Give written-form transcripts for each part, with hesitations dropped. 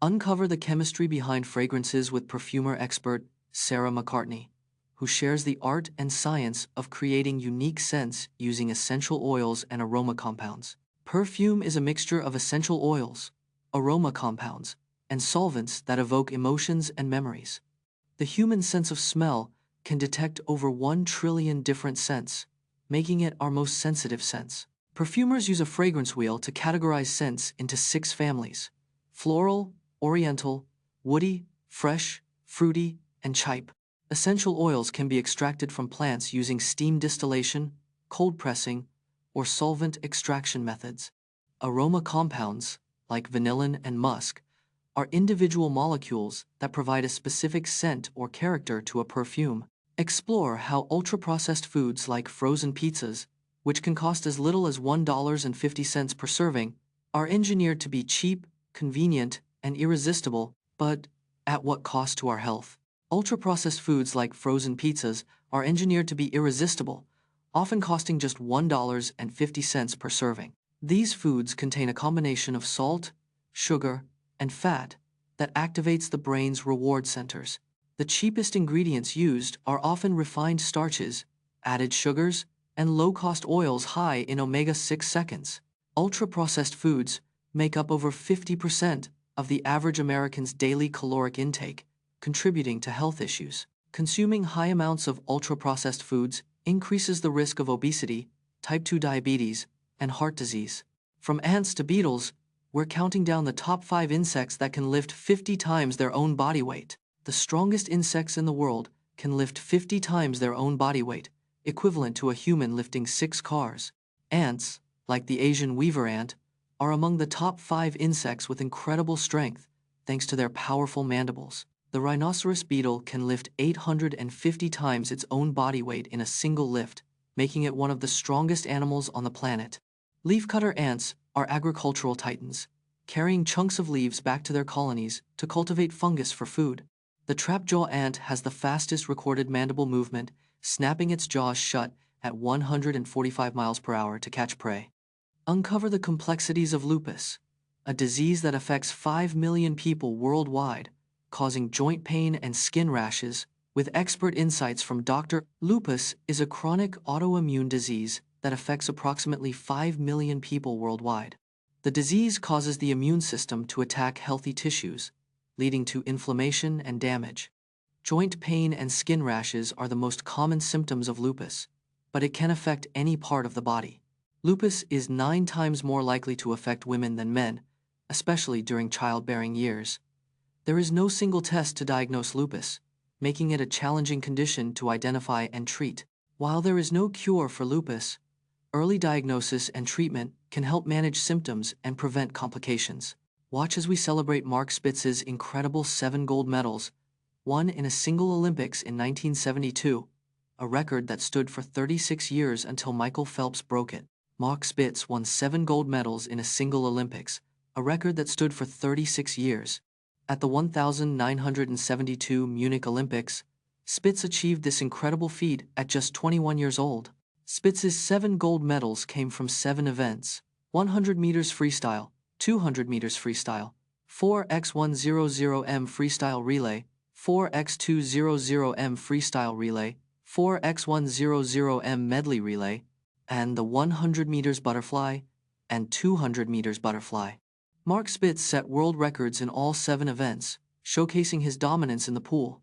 Uncover the chemistry behind fragrances with perfumer expert Sarah McCartney, who shares the art and science of creating unique scents using essential oils and aroma compounds. Perfume is a mixture of essential oils, aroma compounds, and solvents that evoke emotions and memories. The human sense of smell can detect over 1 trillion different scents, making it our most sensitive sense. Perfumers use a fragrance wheel to categorize scents into 6 families: floral, oriental, woody, fresh, fruity, and chype. Essential oils can be extracted from plants using steam distillation, cold pressing, or solvent extraction methods. Aroma compounds, like vanillin and musk, are individual molecules that provide a specific scent or character to a perfume. Explore how ultra-processed foods like frozen pizzas, which can cost as little as $1.50 per serving, are engineered to be cheap, convenient, and irresistible, but at what cost to our health? Ultra-processed foods like frozen pizzas are engineered to be irresistible, often costing just $1.50 per serving. These foods contain a combination of salt, sugar, and fat that activates the brain's reward centers. The cheapest ingredients used are often refined starches, added sugars, and low-cost oils high in omega-6 seconds. Ultra-processed foods make up over 50% of the average American's daily caloric intake, contributing to health issues. Consuming high amounts of ultra-processed foods increases the risk of obesity, type 2 diabetes, and heart disease. From ants to beetles, we're counting down the top 5 insects that can lift 50 times their own body weight. The strongest insects in the world can lift 50 times their own body weight, equivalent to a human lifting 6 cars. Ants, like the Asian weaver ant, are among the top 5 insects with incredible strength, thanks to their powerful mandibles. The rhinoceros beetle can lift 850 times its own body weight in a single lift, making it one of the strongest animals on the planet. Leafcutter ants are agricultural titans, carrying chunks of leaves back to their colonies to cultivate fungus for food. The trapjaw ant has the fastest recorded mandible movement, snapping its jaws shut at 145 miles per hour to catch prey. Uncover the complexities of lupus, a disease that affects 5 million people worldwide, causing joint pain and skin rashes, with expert insights from Dr. Lupus is a chronic autoimmune disease that affects approximately 5 million people worldwide. The disease causes the immune system to attack healthy tissues, leading to inflammation and damage. Joint pain and skin rashes are the most common symptoms of lupus, but it can affect any part of the body. Lupus is 9 times more likely to affect women than men, especially during childbearing years. There is no single test to diagnose lupus, making it a challenging condition to identify and treat. While there is no cure for lupus, early diagnosis and treatment can help manage symptoms and prevent complications. Watch as we celebrate Mark Spitz's incredible 7 gold medals, won in a single Olympics in 1972, a record that stood for 36 years until Michael Phelps broke it. Mark Spitz won 7 gold medals in a single Olympics, a record that stood for 36 years. At the 1972 Munich Olympics, Spitz achieved this incredible feat at just 21 years old. Spitz's 7 gold medals came from 7 events: 100 meters freestyle, 200 meters freestyle, 4x100m freestyle relay, 4x200m freestyle relay, 4x100m medley relay, and the 100 meters butterfly and 200 meters butterfly. Mark Spitz set world records in all 7 events, showcasing his dominance in the pool.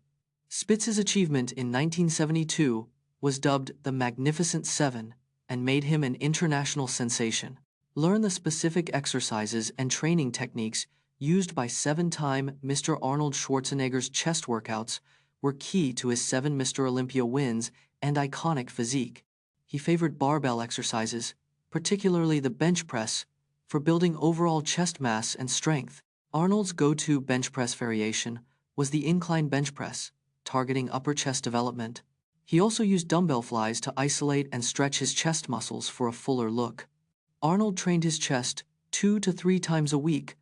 Spitz's achievement in 1972 was dubbed the Magnificent Seven and made him an international sensation. Learn the specific exercises and training techniques used by 7-time Mr. Arnold Schwarzenegger's chest workouts were key to his 7 Mr. Olympia wins and iconic physique. He favored barbell exercises, particularly the bench press, for building overall chest mass and strength. Arnold's go-to bench press variation was the incline bench press, targeting upper chest development. He also used dumbbell flies to isolate and stretch his chest muscles for a fuller look. Arnold trained his chest 2 to 3 times a week,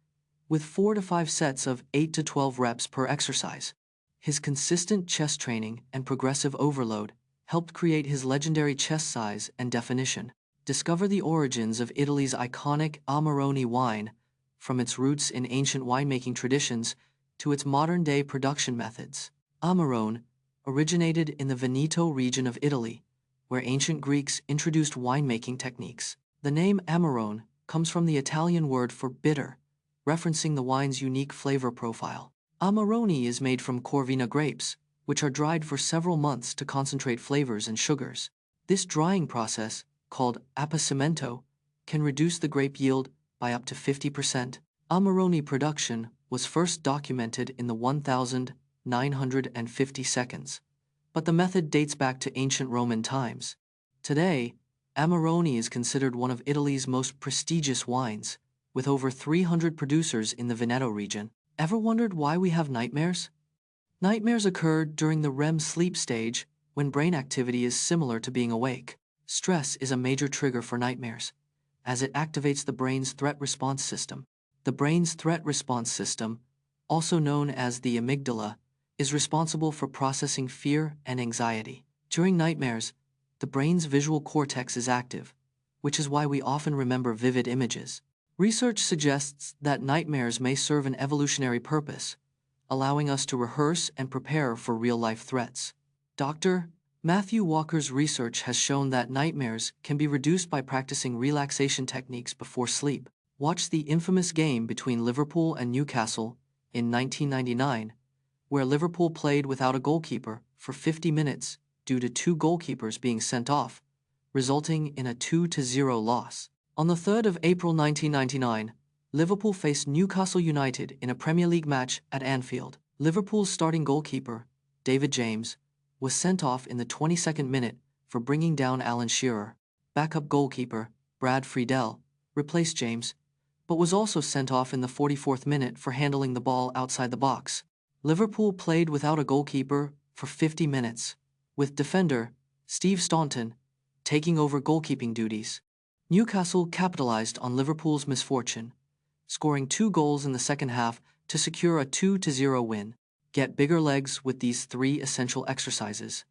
with 4 to 5 sets of 8 to 12 reps per exercise. His consistent chest training and progressive overload helped create his legendary chest size and definition. Discover the origins of Italy's iconic Amarone wine, from its roots in ancient winemaking traditions to its modern-day production methods. Amarone originated in the Veneto region of Italy, where ancient Greeks introduced winemaking techniques. The name Amarone comes from the Italian word for bitter, referencing the wine's unique flavor profile. Amarone is made from Corvina grapes, which are dried for several months to concentrate flavors and sugars. This drying process, called appassimento, can reduce the grape yield by up to 50%. Amarone production was first documented in the 1950 seconds, but the method dates back to ancient Roman times. Today, Amarone is considered one of Italy's most prestigious wines, with over 300 producers in the Veneto region. Ever wondered why we have nightmares? Nightmares occur during the REM sleep stage, when brain activity is similar to being awake. Stress is a major trigger for nightmares, as it activates the brain's threat response system. The brain's threat response system, also known as the amygdala, is responsible for processing fear and anxiety. During nightmares, the brain's visual cortex is active, which is why we often remember vivid images. Research suggests that nightmares may serve an evolutionary purpose, allowing us to rehearse and prepare for real-life threats. Dr. Matthew Walker's research has shown that nightmares can be reduced by practicing relaxation techniques before sleep. Watch the infamous game between Liverpool and Newcastle in 1999, where Liverpool played without a goalkeeper for 50 minutes due to 2 goalkeepers being sent off, resulting in a 2-0 loss. On the 3rd of April 1999, Liverpool faced Newcastle United in a Premier League match at Anfield. Liverpool's starting goalkeeper, David James, was sent off in the 22nd minute for bringing down Alan Shearer. Backup goalkeeper, Brad Friedel, replaced James, but was also sent off in the 44th minute for handling the ball outside the box. Liverpool played without a goalkeeper for 50 minutes, with defender, Steve Staunton, taking over goalkeeping duties. Newcastle capitalized on Liverpool's misfortune, scoring 2 goals in the second half to secure a 2-0 win. Get bigger legs with these 3 essential exercises: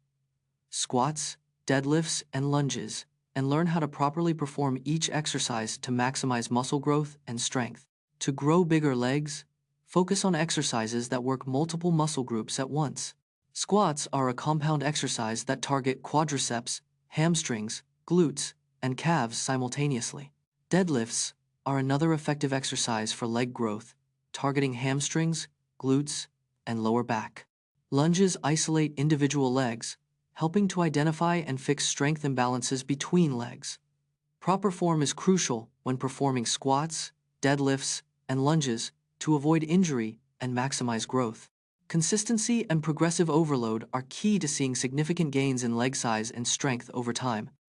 squats, deadlifts, and lunges, and learn how to properly perform each exercise to maximize muscle growth and strength. To grow bigger legs, focus on exercises that work multiple muscle groups at once. Squats are a compound exercise that target quadriceps, hamstrings, glutes, and calves simultaneously. Deadlifts are another effective exercise for leg growth, targeting hamstrings, glutes, and lower back. Lunges isolate individual legs, helping to identify and fix strength imbalances between legs. Proper form is crucial when performing squats, deadlifts, and lunges to avoid injury and maximize growth. Consistency and progressive overload are key to seeing significant gains in leg size and strength over time.